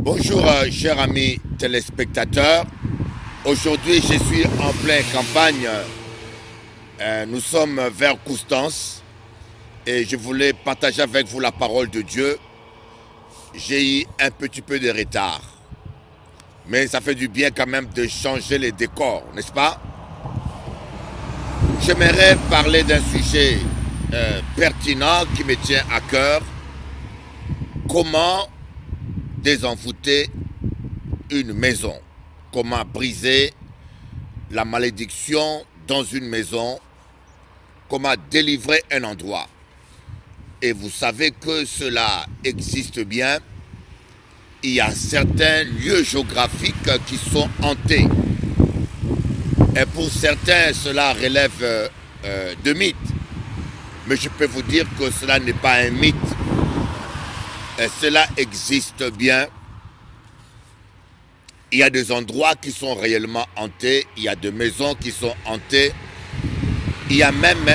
Bonjour chers amis téléspectateurs. Aujourd'hui je suis en pleine campagne. Nous sommes vers Constance et je voulais partager avec vous la parole de Dieu. J'ai eu un petit peu de retard, mais ça fait du bien quand même de changer les décors, n'est-ce pas? J'aimerais parler d'un sujet pertinent qui me tient à cœur. Comment désenvoûter une maison? Comment briser la malédiction dans une maison? Comment délivrer un endroit? Et vous savez que cela existe bien. Il y a certains lieux géographiques qui sont hantés. Et pour certains, cela relève de mythes. Mais je peux vous dire que cela n'est pas un mythe. Et cela existe bien. Il y a des endroits qui sont réellement hantés. Il y a des maisons qui sont hantées. Il y a même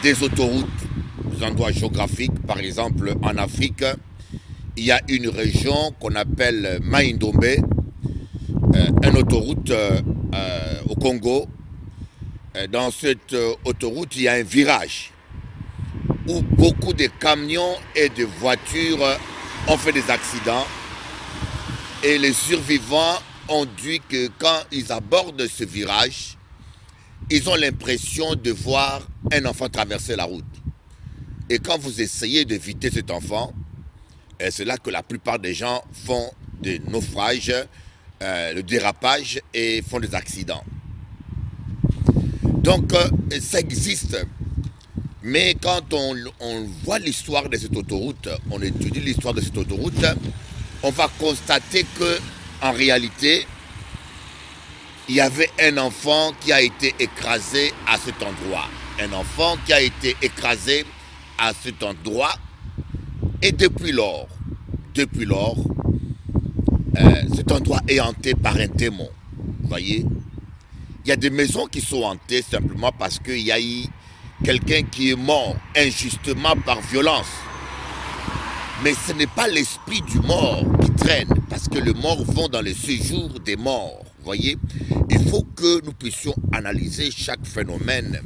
des autoroutes, des endroits géographiques. Par exemple, en Afrique, il y a une région qu'on appelle Mai-Ndombe, une autoroute au Congo. Dans cette autoroute, il y a un virage où beaucoup de camions et de voitures ont fait des accidents. Et les survivants ont dit que quand ils abordent ce virage, ils ont l'impression de voir un enfant traverser la route. Et quand vous essayez d'éviter cet enfant, c'est là que la plupart des gens font des naufrages, le dérapage et font des accidents. Donc ça existe. Mais quand on voit l'histoire de cette autoroute, on étudie l'histoire de cette autoroute, on va constater que en réalité, il y avait un enfant qui a été écrasé à cet endroit. Un enfant qui a été écrasé à cet endroit. Et depuis lors, cet endroit est hanté par un démon. Vous voyez? Il y a des maisons qui sont hantées simplement parce qu'il y a eu quelqu'un qui est mort injustement par violence. Mais ce n'est pas l'esprit du mort qui traîne, parce que les morts vont dans le séjour des morts. Vous voyez? Il faut que nous puissions analyser chaque phénomène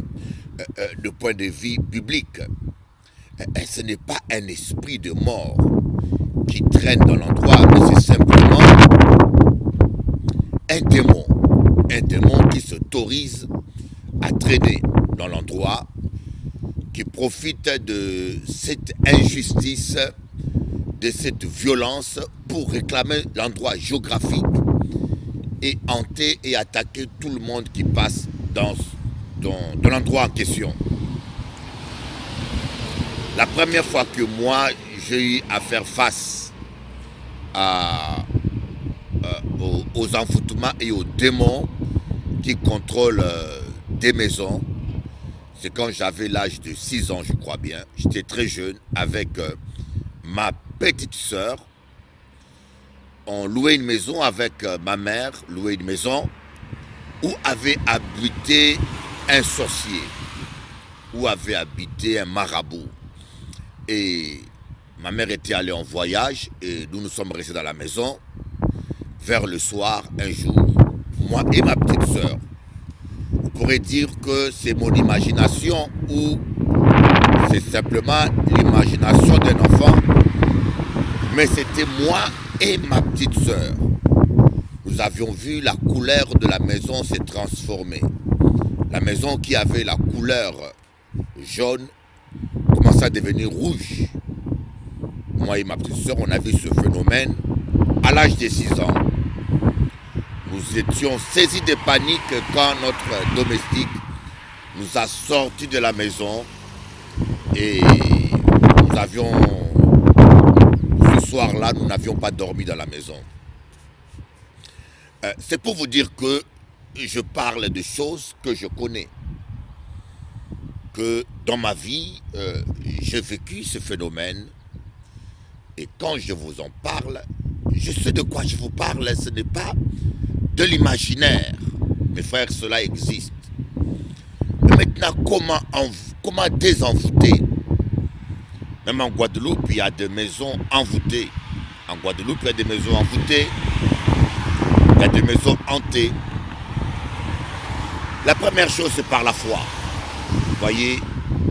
du point de vue biblique. Ce n'est pas un esprit de mort qui traîne dans l'endroit, mais c'est simplement un démon qui s'autorise à traîner dans l'endroit, qui profite de cette injustice, de cette violence pour réclamer l'endroit géographique et hanter et attaquer tout le monde qui passe dans l'endroit en question. La première fois que moi j'ai eu à faire face aux envoûtements et aux démons qui contrôlent des maisons, c'est quand j'avais l'âge de 6 ans, je crois bien. J'étais très jeune avec ma petite sœur. On louait une maison avec ma mère, louait une maison où avait habité un sorcier, où avait habité un marabout. Et ma mère était allée en voyage et nous sommes restés dans la maison. Vers le soir, un jour, moi et ma petite sœur, vous pourrez dire que c'est mon imagination ou c'est simplement l'imagination d'un enfant, mais c'était moi et ma petite sœur. Nous avions vu la couleur de la maison se transformer. La maison qui avait la couleur jaune commençait à devenir rouge. Moi et ma petite sœur, on a vu ce phénomène à l'âge de 6 ans. Nous étions saisis de panique quand notre domestique nous a sortis de la maison et nous avions, ce soir-là, nous n'avions pas dormi dans la maison. C'est pour vous dire que je parle de choses que je connais. Que dans ma vie, j'ai vécu ce phénomène et quand je vous en parle, je sais de quoi je vous parle, ce n'est pas de l'imaginaire. Mes frères, cela existe. Mais maintenant, comment désenvoûter? Même en Guadeloupe, il y a des maisons envoûtées. En Guadeloupe, il y a des maisons envoûtées, il y a des maisons hantées. La première chose, c'est par la foi. Vous voyez,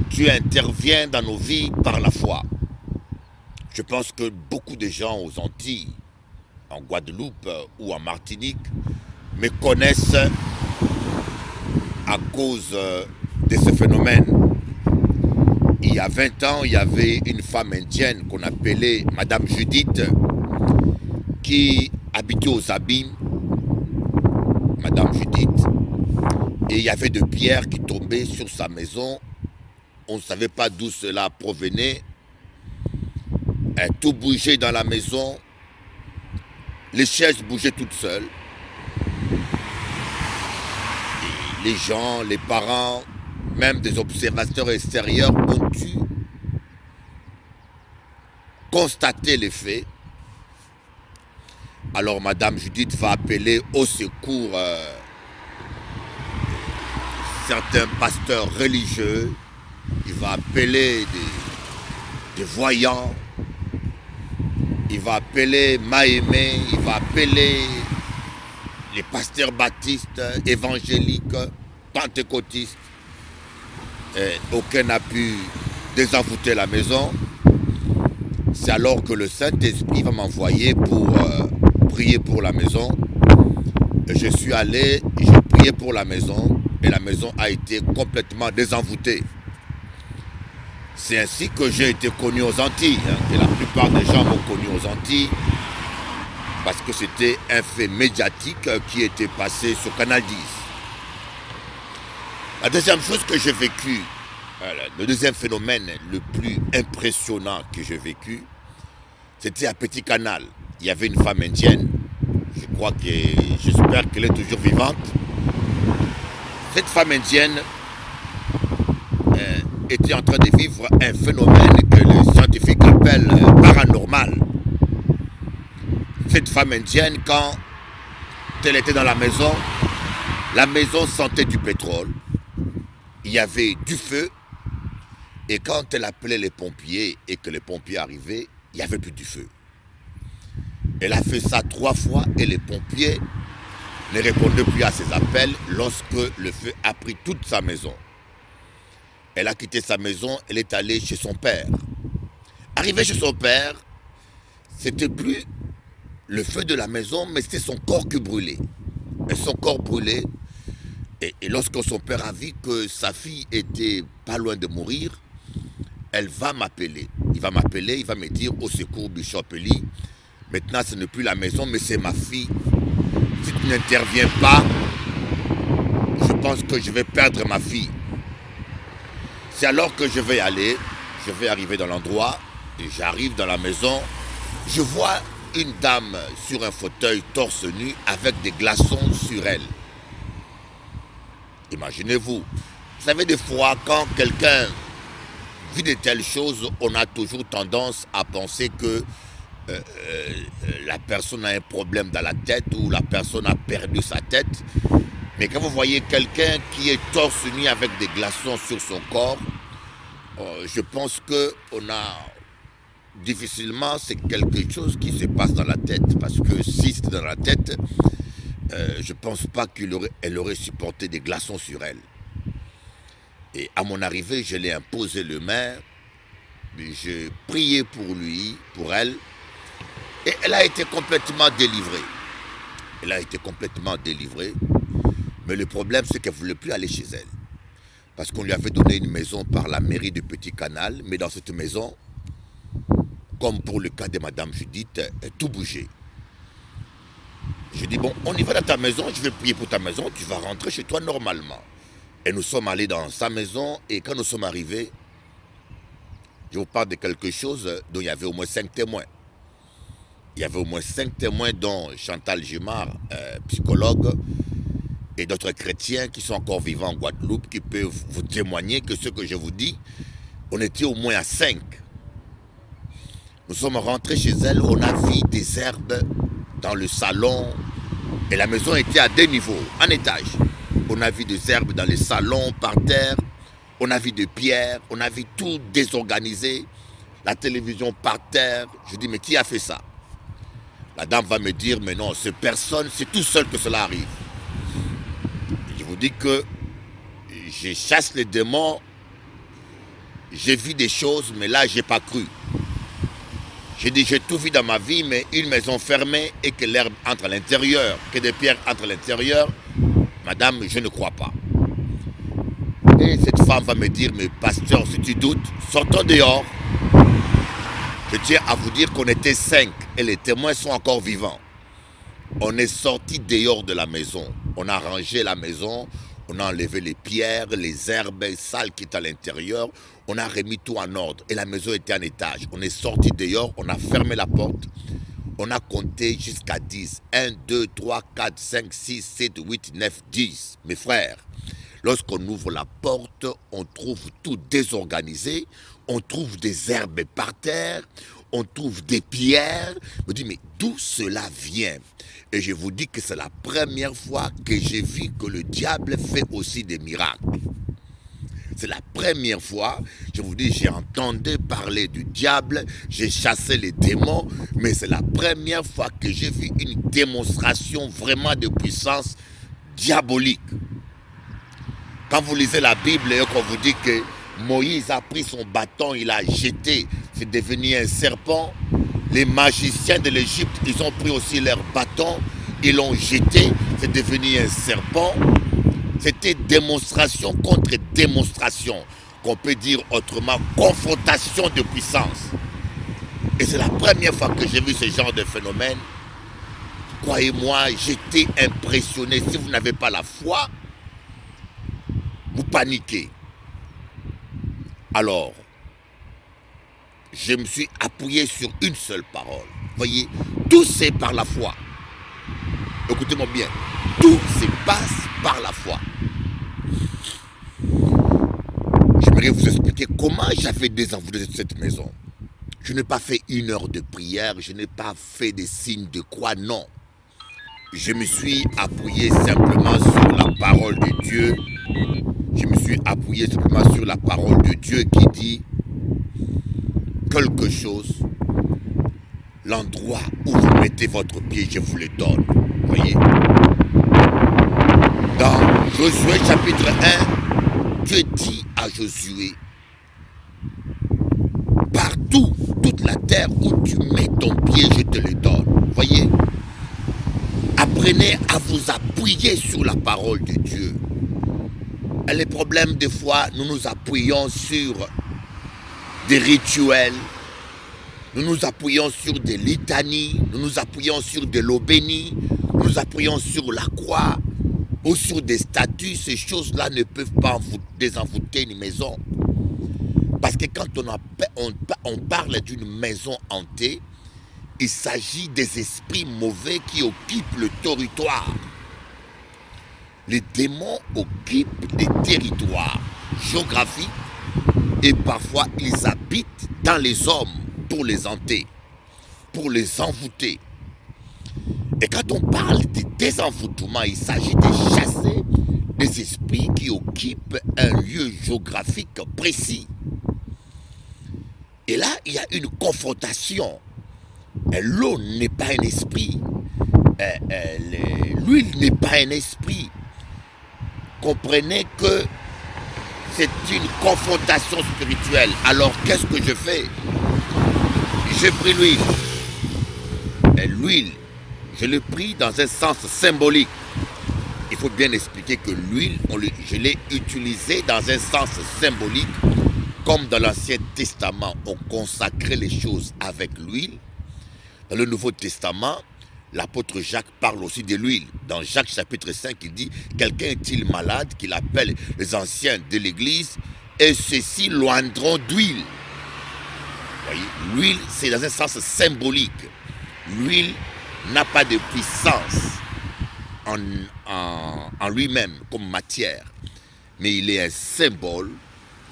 Dieu intervient dans nos vies par la foi. Je pense que beaucoup de gens aux Antilles, en Guadeloupe ou en Martinique, me connaissent à cause de ce phénomène. Il y a 20 ans, il y avait une femme indienne qu'on appelait Madame Judith qui habitait aux Abîmes. Madame Judith. Et il y avait de pierres qui tombaient sur sa maison. On ne savait pas d'où cela provenait. Tout bougeait dans la maison. Les chaises bougeaient toutes seules. Et les gens, les parents, même des observateurs extérieurs ont dû constater les faits. Alors Madame Judith va appeler au secours certains pasteurs religieux. Il va appeler des voyants. Il va appeler Mahémé. Il va appeler les pasteurs baptistes, évangéliques, pentecôtistes. Et aucun n'a pu désenvoûter la maison. C'est alors que le Saint-Esprit va m'envoyer pour prier pour la maison. Et je suis allé, j'ai prié pour la maison et la maison a été complètement désenvoûtée. C'est ainsi que j'ai été connu aux Antilles. Et la plupart des gens m'ont connu aux Antilles parce que c'était un fait médiatique qui était passé sur Canal 10. La deuxième chose que j'ai vécue, le deuxième phénomène le plus impressionnant que j'ai vécu, c'était à Petit Canal. Il y avait une femme indienne, j'espère qu'elle est toujours vivante. Cette femme indienne était en train de vivre un phénomène que les scientifiques appellent paranormal. Cette femme indienne, quand elle était dans la maison sentait du pétrole, il y avait du feu, et quand elle appelait les pompiers et que les pompiers arrivaient, il n'y avait plus du feu. Elle a fait ça 3 fois et les pompiers ne répondaient plus à ses appels lorsque le feu a pris toute sa maison. Elle a quitté sa maison, elle est allée chez son père. Arrivée chez son père, c'était plus le feu de la maison, mais c'était son corps qui brûlait. Et son corps brûlait. Et lorsque son père a vu que sa fille était pas loin de mourir, elle va m'appeler. Il va m'appeler, il va me dire au secours Bishop Eli, maintenant ce n'est plus la maison, mais c'est ma fille. Si tu n'interviens pas, je pense que je vais perdre ma fille. C'est alors que je vais arriver dans l'endroit, et j'arrive dans la maison, je vois une dame sur un fauteuil torse nu avec des glaçons sur elle. Imaginez-vous, vous savez des fois quand quelqu'un vit de telles choses, on a toujours tendance à penser que la personne a un problème dans la tête ou la personne a perdu sa tête. Mais quand vous voyez quelqu'un qui est torse nu avec des glaçons sur son corps, je pense qu'on a difficilement, c'est quelque chose qui se passe dans la tête. Parce que si c'était dans la tête, je ne pense pas qu'elle aurait supporté des glaçons sur elle. Et à mon arrivée, je l'ai imposé le main, j'ai prié pour lui, pour elle, et elle a été complètement délivrée. Elle a été complètement délivrée, mais le problème c'est qu'elle ne voulait plus aller chez elle. Parce qu'on lui avait donné une maison par la mairie du Petit Canal, mais dans cette maison, comme pour le cas de Madame Judith, tout bougeait. Je dis, bon, on y va dans ta maison, je vais prier pour ta maison, tu vas rentrer chez toi normalement. Et nous sommes allés dans sa maison, et quand nous sommes arrivés, je vous parle de quelque chose dont il y avait au moins 5 témoins. Il y avait au moins 5 témoins, dont Chantal Gimard, psychologue, et d'autres chrétiens qui sont encore vivants en Guadeloupe, qui peuvent vous témoigner que ce que je vous dis, on était au moins à 5. Nous sommes rentrés chez elle, on a vu des herbes dans le salon, et la maison était à 2 niveaux, en étage. On a vu des herbes dans les salons, par terre, on a vu des pierres, on a vu tout désorganisé, la télévision par terre. Je dis, mais qui a fait ça? La dame va me dire, mais non, c'est personne, c'est tout seul que cela arrive. Je vous dis que je chasse les démons, j'ai vu des choses, mais là, je n'ai pas cru. J'ai dit, j'ai tout vu dans ma vie, mais une maison fermée et que l'herbe entre à l'intérieur, que des pierres entrent à l'intérieur, madame, je ne crois pas. Et cette femme va me dire, mais pasteur, si tu doutes, sortons dehors. Je tiens à vous dire qu'on était 5 et les témoins sont encore vivants. On est sorti dehors de la maison. On a rangé la maison, on a enlevé les pierres, les herbes sales qui étaient à l'intérieur. On a remis tout en ordre et la maison était en étage. On est sorti dehors, on a fermé la porte. On a compté jusqu'à 10. 1, 2, 3, 4, 5, 6, 7, 8, 9, 10. Mes frères, lorsqu'on ouvre la porte, on trouve tout désorganisé. On trouve des herbes par terre, on trouve des pierres. Je me dis, mais d'où cela vient? Et je vous dis que c'est la première fois que j'ai vu que le diable fait aussi des miracles. C'est la première fois, je vous dis, j'ai entendu parler du diable, j'ai chassé les démons, mais c'est la première fois que j'ai vu une démonstration vraiment de puissance diabolique. Quand vous lisez la Bible et qu'on vous dit que Moïse a pris son bâton, il a jeté, c'est devenu un serpent. Les magiciens de l'Égypte, ils ont pris aussi leur bâton, ils l'ont jeté, c'est devenu un serpent. C'était démonstration contre démonstration, qu'on peut dire autrement, confrontation de puissance. Et c'est la première fois que j'ai vu ce genre de phénomène. Croyez-moi, j'étais impressionné. Si vous n'avez pas la foi, vous paniquez. Alors, je me suis appuyé sur une seule parole. Voyez, tout c'est par la foi. Écoutez-moi bien, tout se passe par la foi. J'aimerais vous expliquer comment j'avais désenvoûté cette maison. Je n'ai pas fait 1 heure de prière, je n'ai pas fait des signes de croix, non. Je me suis appuyé simplement sur la parole de Dieu. Je me suis appuyé simplement sur la parole de Dieu qui dit quelque chose. L'endroit où vous mettez votre pied, je vous le donne. Voyez. Dans Josué chapitre 1, Dieu dit à Josué, partout, toute la terre où tu mets ton pied, je te le donne. Voyez. Apprenez à vous appuyer sur la parole de Dieu. Et les problèmes, des fois, nous nous appuyons sur des rituels, nous nous appuyons sur des litanies, nous nous appuyons sur de l'eau bénie, nous nous appuyons sur la croix ou sur des statues. Ces choses-là ne peuvent pas désenvoûter une maison. Parce que quand on parle d'une maison hantée, il s'agit des esprits mauvais qui occupent le territoire. Les démons occupent des territoires géographiques et parfois ils habitent dans les hommes pour les hanter, pour les envoûter. Et quand on parle de désenvoûtement, il s'agit de chasser des esprits qui occupent un lieu géographique précis. Et là, il y a une confrontation. L'eau n'est pas un esprit. L'huile n'est pas un esprit. Comprenez que c'est une confrontation spirituelle. Alors, qu'est-ce que je fais? J'ai pris l'huile. Et l'huile, je l'ai pris dans un sens symbolique. Il faut bien expliquer que l'huile, je l'ai utilisée dans un sens symbolique. Comme dans l'Ancien Testament, on consacrait les choses avec l'huile. Dans le Nouveau Testament, l'apôtre Jacques parle aussi de l'huile. Dans Jacques chapitre 5, il dit, quelqu'un est-il malade, qu'il appelle les anciens de l'église, et ceux-ci loindront d'huile. Voyez, l'huile, c'est dans un sens symbolique. L'huile n'a pas de puissance en lui-même comme matière, mais il est un symbole,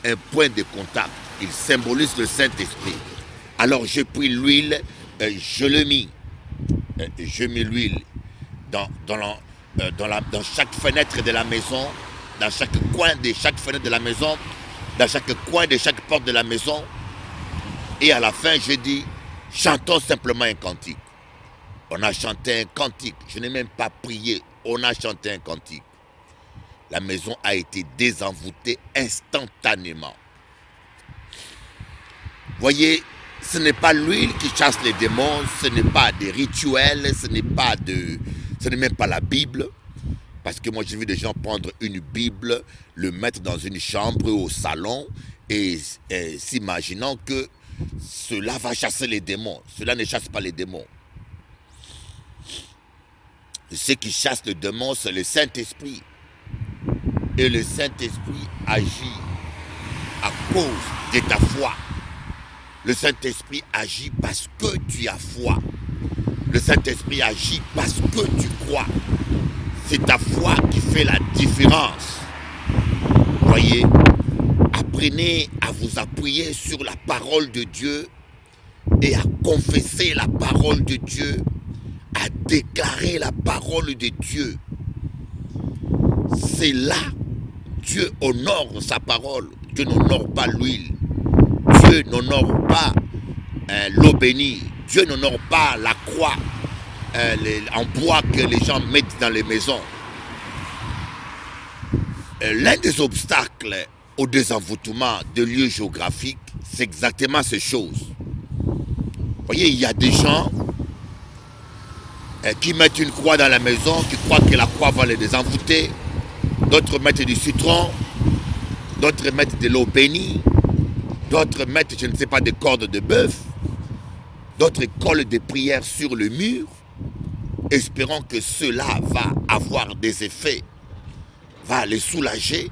un point de contact. Il symbolise le Saint-Esprit. Alors j'ai pris l'huile, je l'ai mis. Je mets l'huile dans chaque fenêtre de la maison, dans chaque coin de chaque fenêtre de la maison, dans chaque coin de chaque porte de la maison. Et à la fin, je dis, chantons simplement un cantique. On a chanté un cantique. Je n'ai même pas prié. On a chanté un cantique. La maison a été désenvoûtée instantanément. Voyez, ce n'est pas l'huile qui chasse les démons, ce n'est pas des rituels, ce n'est même pas la Bible. Parce que moi j'ai vu des gens prendre une Bible, le mettre dans une chambre au salon et s'imaginant que cela va chasser les démons. Cela ne chasse pas les démons. Ce qui chasse le démon, c'est le Saint-Esprit. Et le Saint-Esprit agit à cause de ta foi. Le Saint-Esprit agit parce que tu as foi. Le Saint-Esprit agit parce que tu crois. C'est ta foi qui fait la différence. Voyez, apprenez à vous appuyer sur la parole de Dieu et à confesser la parole de Dieu, à déclarer la parole de Dieu. C'est là, Dieu honore sa parole. Dieu n'honore pas l'huile. Dieu n'honore pas l'eau bénie. Dieu n'honore pas la croix en bois que les gens mettent dans les maisons. L'un des obstacles au désenvoûtement de lieux géographiques, c'est exactement ces choses. Vous voyez, il y a des gens qui mettent une croix dans la maison, qui croient que la croix va les désenvoûter. D'autres mettent du citron, d'autres mettent de l'eau bénie, d'autres mettent, je ne sais pas, des cordes de bœuf, d'autres collent des prières sur le mur, espérant que cela va avoir des effets, va les soulager.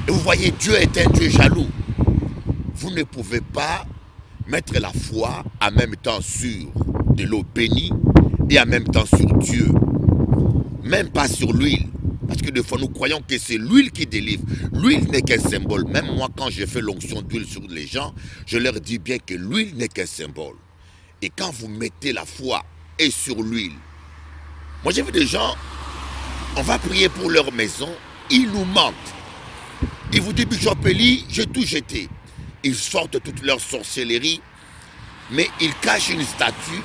Et vous voyez, Dieu est un Dieu jaloux. Vous ne pouvez pas mettre la foi en même temps sur de l'eau bénie et en même temps sur Dieu. Même pas sur l'huile. Parce que des fois, nous croyons que c'est l'huile qui délivre. L'huile n'est qu'un symbole. Même moi, quand je fais l'onction d'huile sur les gens, je leur dis bien que l'huile n'est qu'un symbole. Et quand vous mettez la foi et sur l'huile, moi j'ai vu des gens, on va prier pour leur maison, ils nous mentent. Ils vous disent, Bishop Eli, j'ai tout jeté. Ils sortent toute leur sorcellerie, mais ils cachent une statue,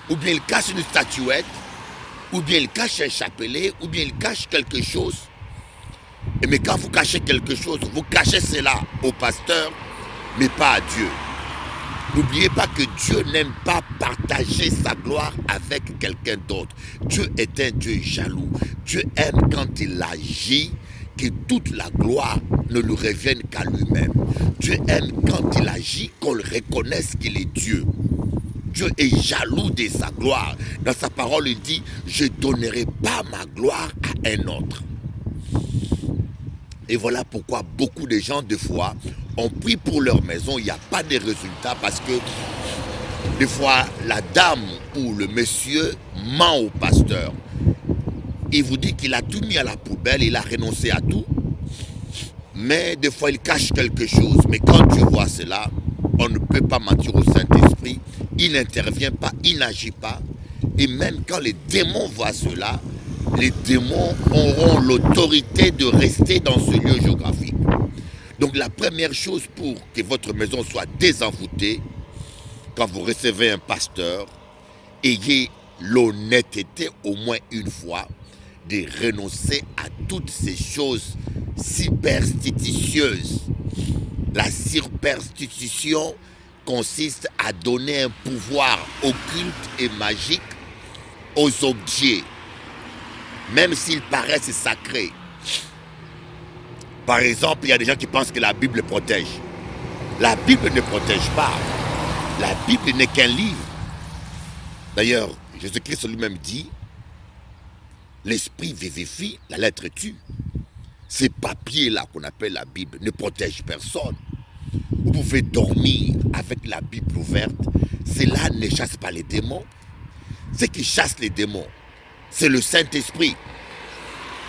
ou bien ils cachent une statuette, ou bien il cache un chapelet, ou bien il cache quelque chose. Mais quand vous cachez quelque chose, vous cachez cela au pasteur, mais pas à Dieu. N'oubliez pas que Dieu n'aime pas partager sa gloire avec quelqu'un d'autre. Dieu est un Dieu jaloux. Dieu aime quand il agit, que toute la gloire ne lui revienne qu'à lui-même. Dieu aime quand il agit, qu'on le reconnaisse qu'il est Dieu. Dieu est jaloux de sa gloire. Dans sa parole, il dit, je ne donnerai pas ma gloire à un autre. Et voilà pourquoi beaucoup de gens, des fois, ont pris pour leur maison, il n'y a pas de résultat parce que, des fois, la dame ou le monsieur ment au pasteur. Il vous dit qu'il a tout mis à la poubelle, il a renoncé à tout. Mais des fois, il cache quelque chose. Mais quand tu vois cela, on ne peut pas mentir au Saint-Esprit. Il n'intervient pas, il n'agit pas. Et même quand les démons voient cela, les démons auront l'autorité de rester dans ce lieu géographique. Donc la première chose pour que votre maison soit désenvoûtée, quand vous recevez un pasteur, ayez l'honnêteté au moins une fois de renoncer à toutes ces choses superstitieuses. La superstition consiste à donner un pouvoir occulte et magique aux objets, même s'ils paraissent sacrés. Par exemple, il y a des gens qui pensent que la Bible protège. La Bible ne protège pas. La Bible n'est qu'un livre. D'ailleurs, Jésus-Christ lui-même dit, l'esprit vivifie, la lettre tue. Ces papiers-là qu'on appelle la Bible ne protègent personne. Vous pouvez dormir avec la Bible ouverte. Cela ne chasse pas les démons. Ce qui chasse les démons, c'est le Saint-Esprit.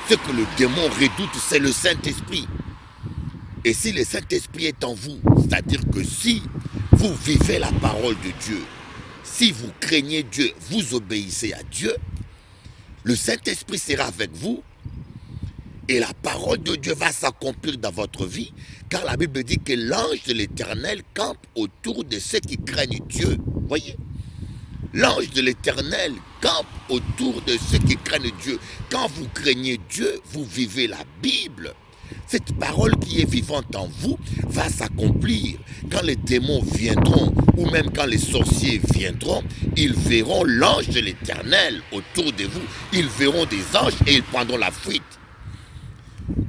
Ce que le démon redoute, c'est le Saint-Esprit. Et si le Saint-Esprit est en vous, c'est-à-dire que si vous vivez la parole de Dieu, si vous craignez Dieu, vous obéissez à Dieu, le Saint-Esprit sera avec vous et la parole de Dieu va s'accomplir dans votre vie, car la Bible dit que l'ange de l'Éternel campe autour de ceux qui craignent Dieu. Voyez? L'ange de l'Éternel campe autour de ceux qui craignent Dieu. Quand vous craignez Dieu, vous vivez la Bible. Cette parole qui est vivante en vous va s'accomplir. Quand les démons viendront, ou même quand les sorciers viendront, ils verront l'ange de l'Éternel autour de vous. Ils verront des anges et ils prendront la fuite.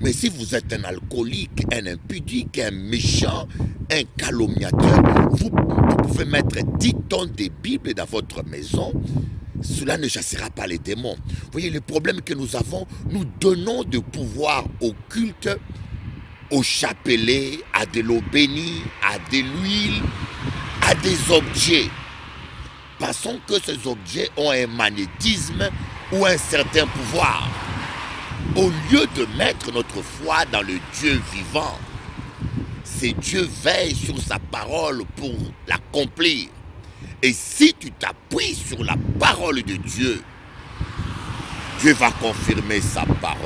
Mais si vous êtes un alcoolique, un impudique, un méchant, un calomniateur, vous pouvez mettre 10 tonnes de Bible dans votre maison. Cela ne chassera pas les démons. Vous voyez, le problème que nous avons, nous donnons de pouvoir au culte, au chapelet, à de l'eau bénie, à de l'huile, à des objets. Pensons que ces objets ont un magnétisme ou un certain pouvoir. Au lieu de mettre notre foi dans le Dieu vivant, c'est Dieu veille sur sa parole pour l'accomplir. Et si tu t'appuies sur la parole de Dieu, Dieu va confirmer sa parole.